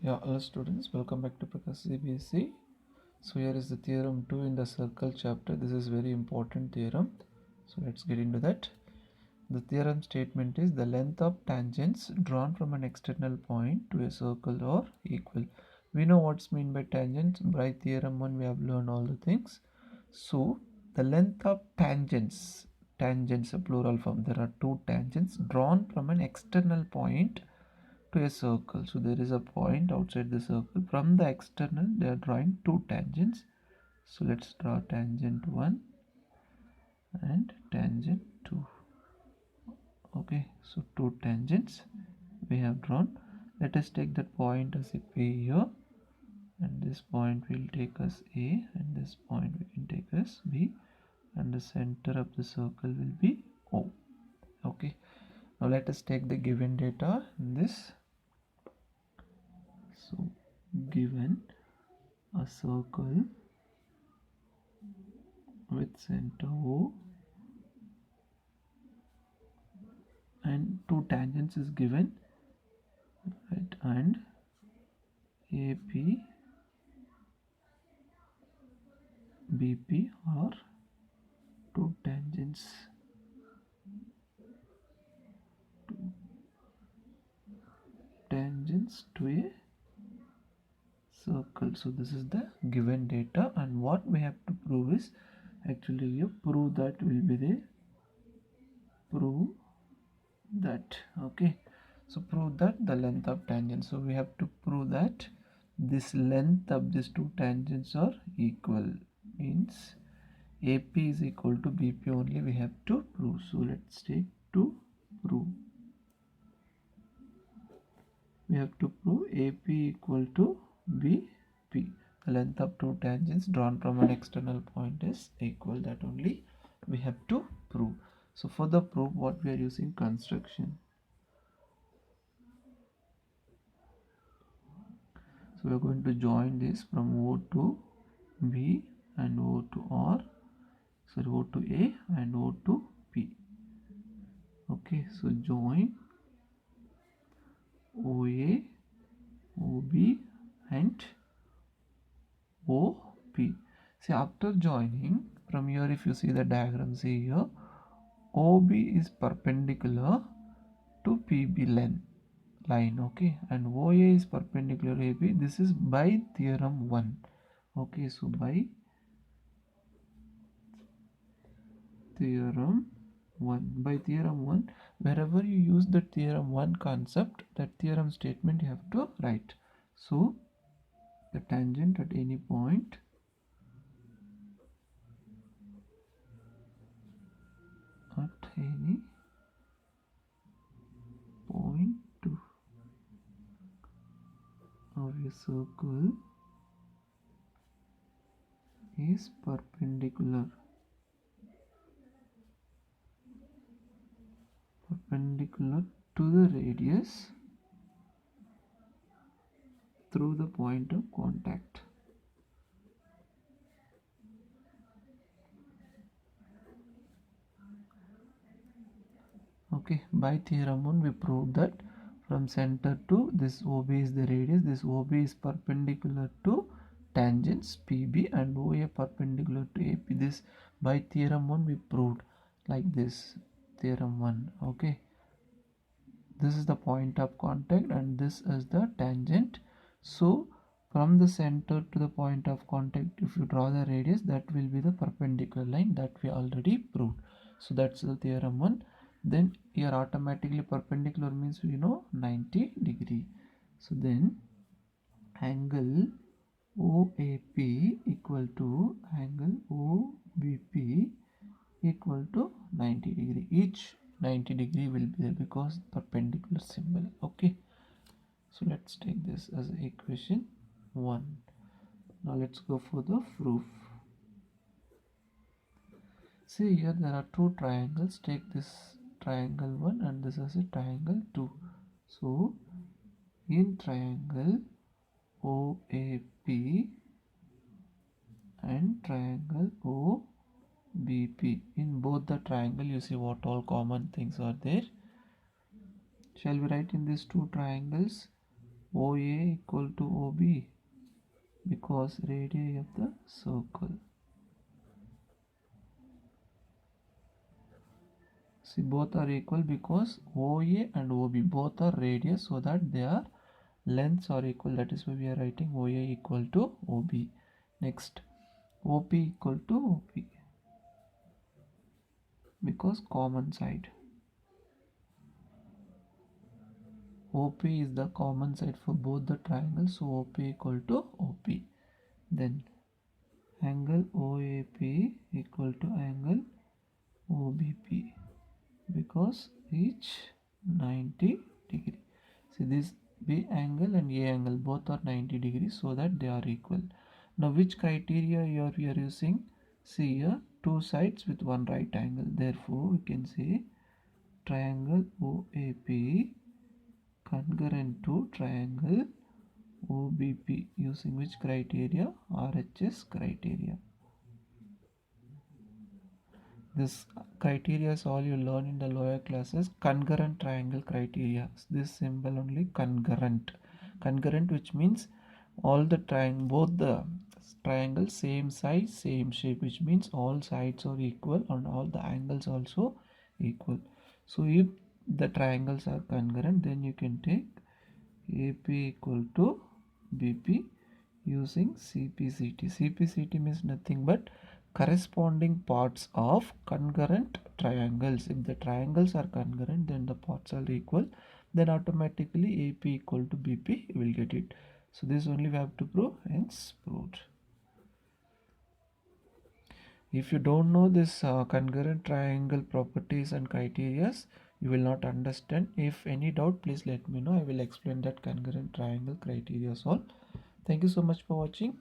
Yeah, hello students, welcome back to Prakash CBSE. So here is the theorem 2 in the circle chapter. This is very important theorem. So let's get into that. The theorem statement is the length of tangents drawn from an external point to a circle are equal. We know what's meant by tangents. By theorem 1 we have learned all the things. So the length of tangents a plural form. There are two tangents drawn from an external point to a circle. So there is a point outside the circle. From the external they are drawing two tangents. So let's draw tangent 1 and tangent 2. Okay, so two tangents we have drawn. Let us take that point as a P here, and this point will take us A, and this point we can take as B, and the center of the circle will be O. Okay, now let us take the given data in this. So given a circle with center O and two tangents is given, right, and AP BP are two tangents to a circle. So this is the given data, and what we have to prove is actually you prove that will be the prove that. Okay, so prove that the length of tangents. So we have to prove that this length of these two tangents are equal, means AP is equal to BP only we have to prove. So let's take to prove. We have to prove AP equal to BP. The length of two tangents drawn from an external point is equal. That only we have to prove. So for the proof, what we are using construction. So we are going to join this from O to B and O to R. Sorry, O to A and O to P. Okay, so join OA, OB and OP. See, after joining from here, if you see the diagram, see here, OB is perpendicular to PB line, okay, and OA is perpendicular to AB. This is by theorem 1. Okay, so by theorem 1, wherever you use the theorem 1 concept, that theorem statement you have to write. So the tangent at any point of a circle is perpendicular to the radius through the point of contact. Okay, by theorem 1 we proved that from center to this OB is the radius. This OB is perpendicular to tangents PB and OA perpendicular to AP. This by theorem 1 we proved like this, theorem 1. Okay, this is the point of contact and this is the tangent. So from the center to the point of contact, if you draw the radius, that will be the perpendicular line that we already proved. So that's the theorem 1. Then here automatically perpendicular means we know 90 degree. So then angle OAP equal to angle OBP equal to 90 degree. Each 90 degree will be there because perpendicular symbol. Okay, so let's take this as equation 1. Now let's go for the proof. See here there are two triangles. Take this triangle 1 and this is a triangle 2. So in triangle OAP and triangle OBP, in both the triangle you see what all common things are there. Shall we write in these two triangles OA equal to OB because radii of the circle. See, both are equal because OA and OB both are radius, so that their lengths are equal. That is why we are writing OA equal to OB. Next, OP equal to OP because common side. OP is the common side for both the triangles, so OP equal to OP. Then angle OAP equal to angle OBP because each 90 degree. See, this B angle and A angle both are 90 degrees, so that they are equal. Now which criteria we are using? See here, two sides with one right angle. Therefore we can say triangle OAP congruent to triangle OBP using which criteria? RHS criteria. This criteria is all you learn in the lower classes. Congruent triangle criteria. This symbol only, congruent. Congruent, which means all the both the triangles same size, same shape, which means all sides are equal and all the angles also equal. So if the triangles are congruent, then you can take AP equal to BP using CPCT. CPCT means nothing but corresponding parts of congruent triangles. If the triangles are congruent, then the parts are equal, then automatically AP equal to BP, you will get it. So this only we have to prove, hence proved. If you don't know this congruent triangle properties and criteria, you will not understand. If any doubt, please let me know. I will explain that congruent triangle criteria all. Thank you so much for watching.